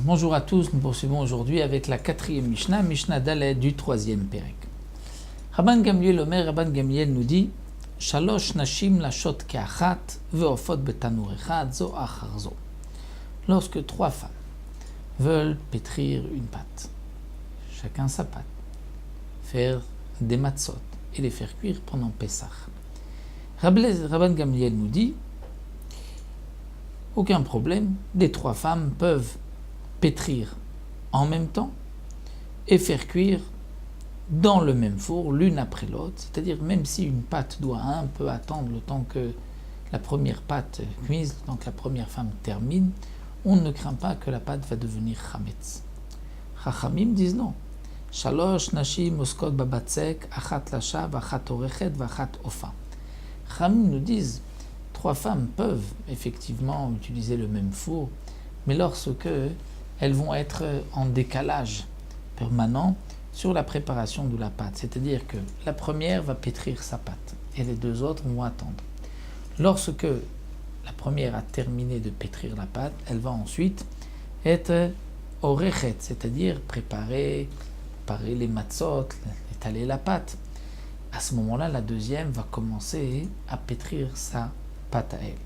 Bonjour à tous, nous poursuivons aujourd'hui avec la quatrième Mishnah, Mishnah Dalet du troisième Pérek. Rabban Gamliel Omer, Rabban Gamliel nous dit Shalosh nashim lashot ke'achat ve'ofot betanur echad zo achar zo. Lorsque trois femmes veulent pétrir une pâte, chacun sa pâte, faire des matzot et les faire cuire pendant Pessah. Rabban Gamliel nous dit aucun problème, les trois femmes peuvent pétrir en même temps et faire cuire dans le même four l'une après l'autre, c'est-à-dire même si une pâte doit un peu attendre le temps que la première pâte cuise, le temps que la première femme termine, on ne craint pas que la pâte va devenir chametz. Chachamim disent non. Shalosh nashim oskot babatzek achat lasha vachat orechet vachat ofa. Chachamim nous disent trois femmes peuvent effectivement utiliser le même four, mais lorsque elles vont être en décalage permanent sur la préparation de la pâte. C'est-à-dire que la première va pétrir sa pâte et les deux autres vont attendre. Lorsque la première a terminé de pétrir la pâte, elle va ensuite être au rechet, c'est-à-dire préparer les matzot, étaler la pâte. À ce moment-là, la deuxième va commencer à pétrir sa pâte à elle.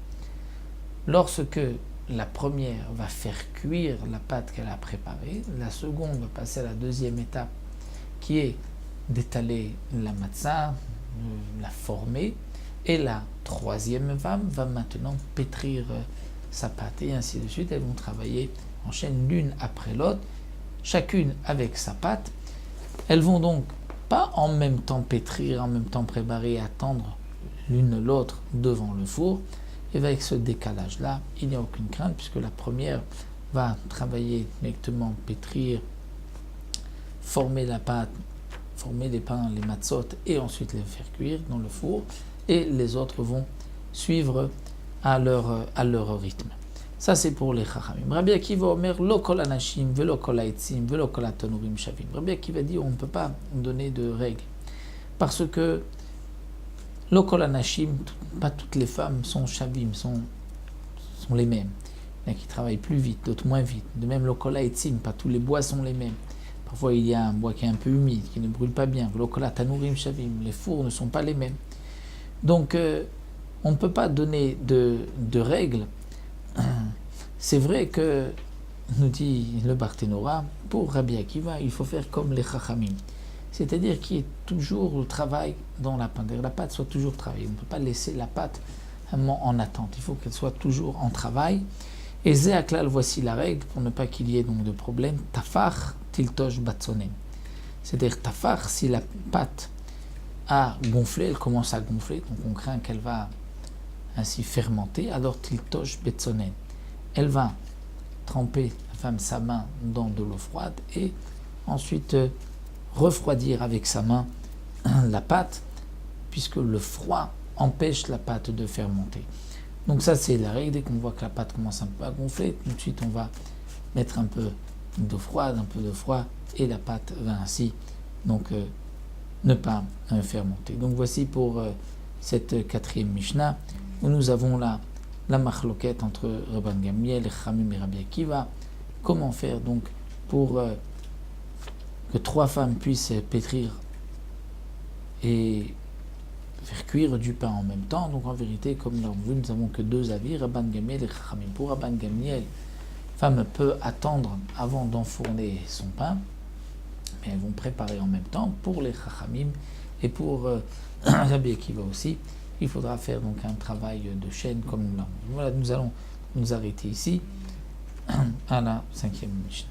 Lorsque la première va faire cuire la pâte qu'elle a préparée, la seconde va passer à la deuxième étape qui est d'étaler la matzah, la former, et la troisième femme va maintenant pétrir sa pâte et ainsi de suite. Elles vont travailler en chaîne l'une après l'autre, chacune avec sa pâte. Elles vont donc pas en même temps pétrir, en même temps préparer et attendre l'une l'autre devant le four. Et avec ce décalage-là, il n'y a aucune crainte puisque la première va travailler directement, pétrir, former la pâte, former les pains, les matzot et ensuite les faire cuire dans le four. Et les autres vont suivre à leur rythme. Ça c'est pour les chachamim. Rabbi Akiva Omer lo kol anashim velo kol ha'etzim velo kol ha'tanurim shavim. Rabbi Akiva dit on ne peut pas donner de règles parce que lo kol anashim, pas toutes les femmes sont shavim, sont les mêmes. Il y en a qui travaillent plus vite, d'autres moins vite. De même lo kol ha'etzim, pas tous les bois sont les mêmes. Parfois il y a un bois qui est un peu humide, qui ne brûle pas bien. Lo kol ha'tanurim shavim, les fours ne sont pas les mêmes. Donc, on ne peut pas donner de règles. C'est vrai que, nous dit le Barthénora, pour Rabbi Akiva, il faut faire comme les Chachamim. C'est-à-dire qu'il y ait toujours le travail dans la pâte. La pâte soit toujours travaillée. On ne peut pas laisser la pâte en attente. Il faut qu'elle soit toujours en travail. Et Zéaklal, voici la règle, pour ne pas qu'il y ait donc de problème. Tafar tiltosh batsonem. C'est-à-dire tafar, si la pâte a gonflé, elle commence à gonfler, donc on craint qu'elle va ainsi fermenter, alors tiltosh betsonen. Elle va tremper la femme sa main dans de l'eau froide et ensuite refroidir avec sa main la pâte, puisque le froid empêche la pâte de fermenter. Donc ça c'est la règle, dès qu'on voit que la pâte commence un peu à gonfler, tout de suite on va mettre un peu d'eau froide, un peu de froid, et la pâte va ainsi donc ne pas fermenter. Donc voici pour cette quatrième Mishnah où nous avons la machloket entre Rabban Gamliel, Chachamim et Rabbi Akiva. Comment faire donc pour que trois femmes puissent pétrir et faire cuire du pain en même temps. Donc en vérité, comme l'on vu, nous n'avons que deux avis, Rabban Gamliel et Chachamim. Pour Rabban Gamliel, femme peut attendre avant d'enfourner son pain, mais elles vont préparer en même temps. Pour les Chachamim et pour Rabbi Akiva aussi, il faudra faire donc un travail de chaîne comme nous l'avons. Voilà, nous allons nous arrêter ici à la cinquième Mishnah.